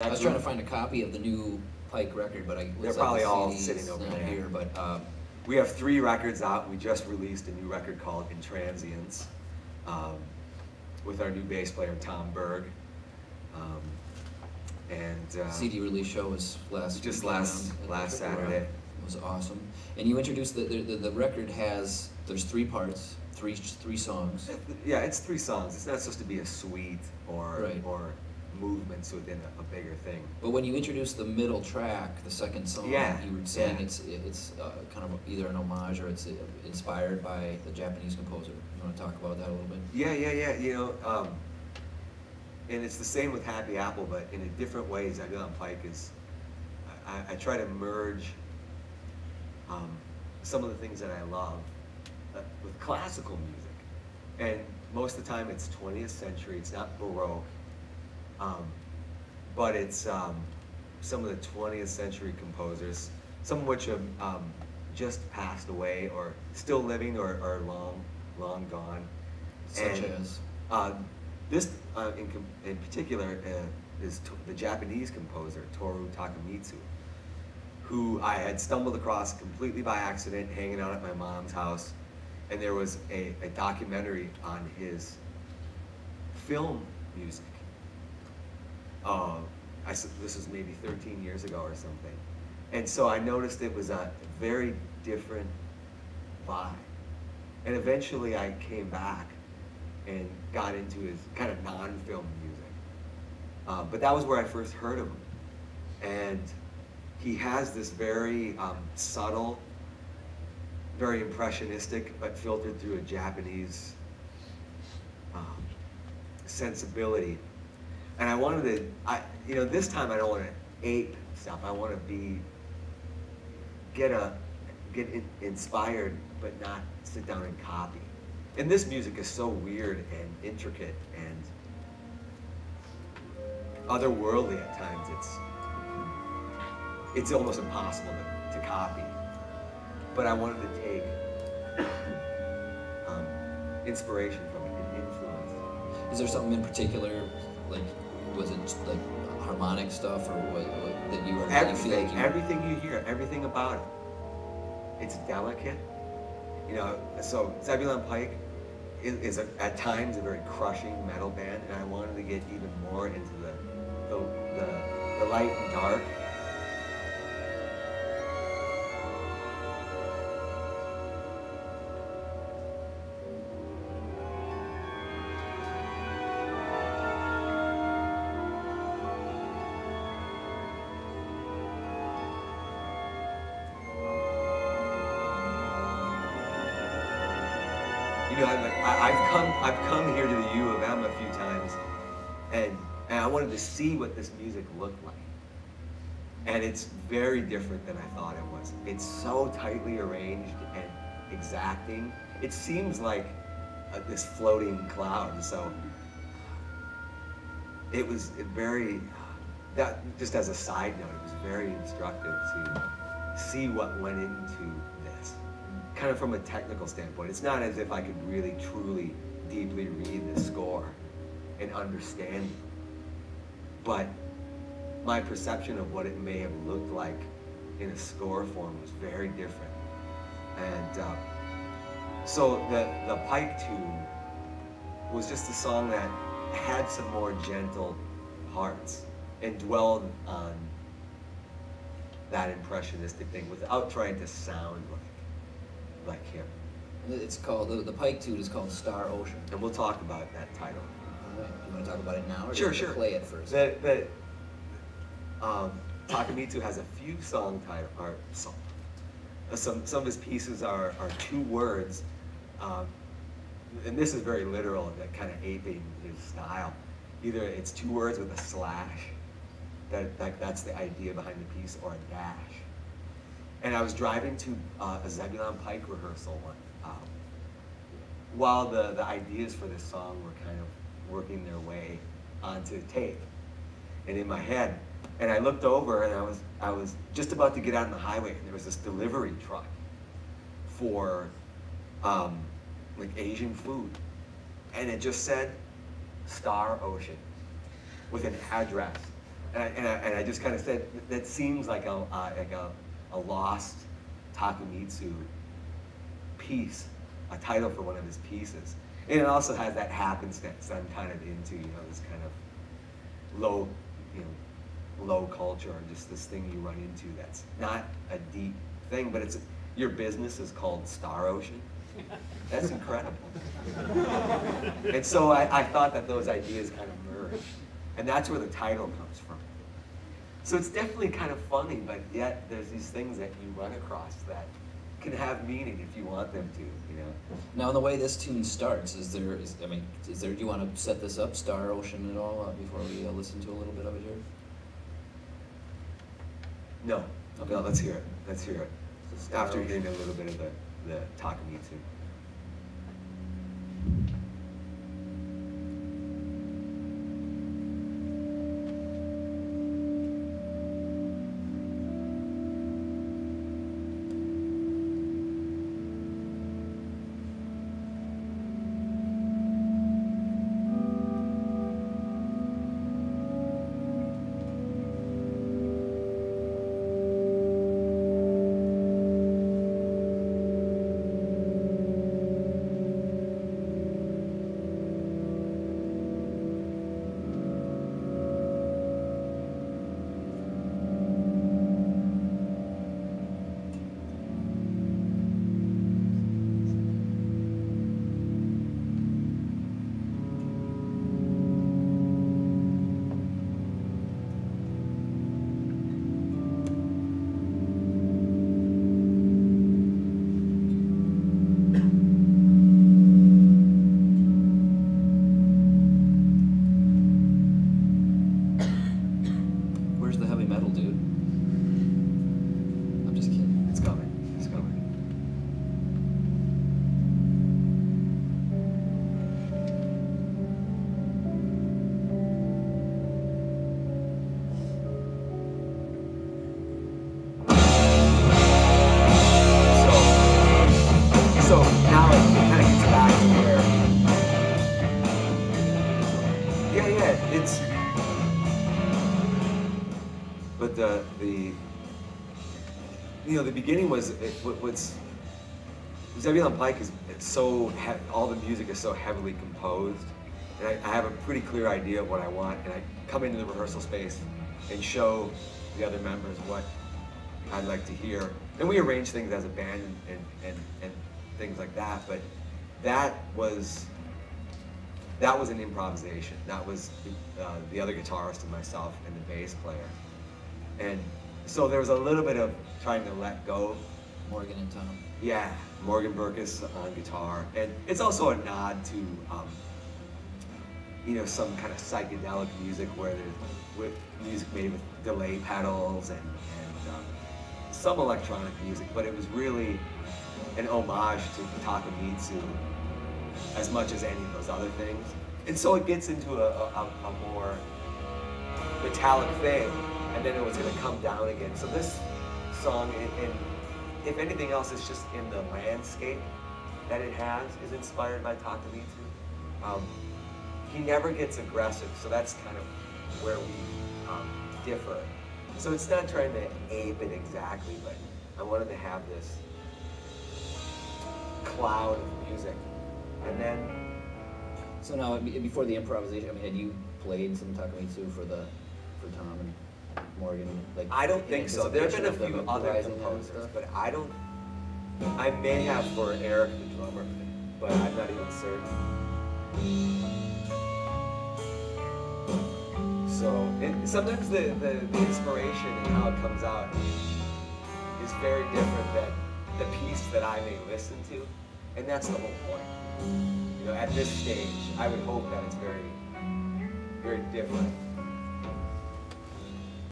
I was trying to find a copy of the new Pike record, but they're probably all sitting over there. Here, but we have 3 records out. We just released a new record called Intranscience with our new bass player Tom Berg. CD release show was last Saturday. It was awesome. And you introduced the record there's 3 parts, three songs. Yeah, it's 3 songs. It's not supposed to be a suite or right. or movements within a bigger thing. But when you introduced the middle track, the second song, yeah, you were saying it's kind of either an homage or it's inspired by the Japanese composer. You want to talk about that a little bit? Yeah. You know, and it's the same with Happy Apple, but in a different way. Zebulon Pike is, I try to merge some of the things that I love with classical music. And most of the time it's 20th century, it's not Baroque. But it's some of the 20th century composers, some of which have just passed away or still living or are long gone. Such as? This in particular is the Japanese composer, Toru Takemitsu, who I had stumbled across completely by accident hanging out at my mom's house. And there was a documentary on his film music. This was maybe 13 years ago or something. And so I noticed it was a very different vibe. And eventually I came back and got into his kind of non-film music. But that was where I first heard of him. And he has this very subtle, very impressionistic, but filtered through a Japanese sensibility. And I wanted to, you know, this time I don't want to ape stuff. I want to get inspired, but not sit down and copy. And this music is so weird and intricate and otherworldly at times. It's almost impossible to copy. But I wanted to take inspiration from it and influence. Is there something in particular, like, was it like harmonic stuff, or what that you were? Everything, everything you hear, everything about it. It's delicate, you know. So Zebulon Pike is at times a very crushing metal band, and I wanted to get even more into the light and dark. You know, I've come here to the U of M a few times, and I wanted to see what this music looked like. And it's very different than I thought it was. It's so tightly arranged and exacting. It seems like this floating cloud. So it was that just as a side note, it was very instructive to see what went into this. Kind of from a technical standpoint. It's not as if I could really, truly, deeply read the score and understand it. But my perception of what it may have looked like in a score form was very different. And so the Pike tune was just a song that had some more gentle parts and dwelled on that impressionistic thing without trying to sound like him. It's called, the Pike tune is called Star Ocean. And we'll talk about that title. All right. Do you want to talk about it now, or sure, do you want to play it first? Takemitsu has a few song title, or song. Some of his pieces are 2 words, and this is very literal, that kind of aping his style. Either it's 2 words with a slash, that's the idea behind the piece, or a dash. And I was driving to a Zebulon Pike rehearsal while the ideas for this song were kind of working their way onto tape and in my head. And I looked over, and I was just about to get out on the highway, and there was this delivery truck for like Asian food, and it just said Star Ocean with an address. And I just kind of said, that seems like a lost Takemitsu piece, a title for one of his pieces. And it also has that happenstance I'm kind of into, you know, this kind of low culture, or just this thing you run into that's not a deep thing, but it's, your business is called Star Ocean. That's incredible. And so I thought that those ideas kind of merged. And that's where the title comes from. So it's definitely kind of funny, but yet there's these things that you run across that can have meaning if you want them to, you know. Now, the way this tune starts, do you want to set this up, Star Ocean, at all, before we listen to a little bit of it here? No. Okay. No, let's hear it. Let's hear it. After hearing a little bit of the Takemitsu. The beginning was what's Zebulon Pike is all the music is so heavily composed, and I have a pretty clear idea of what I want, and I come into the rehearsal space and show the other members what I'd like to hear, and we arrange things as a band and things like that. But that was an improvisation. That was the other guitarist and myself and the bass player, and so there was a little bit of trying to let go. Morgan and Tom. Yeah, Morgan Burkus on guitar. And it's also a nod to, some kind of psychedelic music where there's music made with delay pedals and some electronic music, but it was really an homage to Takemitsu as much as any of those other things. And so it gets into a more metallic thing, and then it was going to come down again. So this song, if anything else, it's just in the landscape that it has, is inspired by Takemitsu. He never gets aggressive, so that's kind of where we differ. So it's not trying to ape it exactly, but I wanted to have this cloud of music. And then... So now, before the improvisation, had you played some Takemitsu for Tom and Morgan? I don't think so. There have been a few other composers, but I may have for Erik, the drummer, but I'm not even certain. So sometimes the inspiration and how it comes out is very different than the piece that I may listen to, and that's the whole point. At this stage, I would hope that it's very, very different.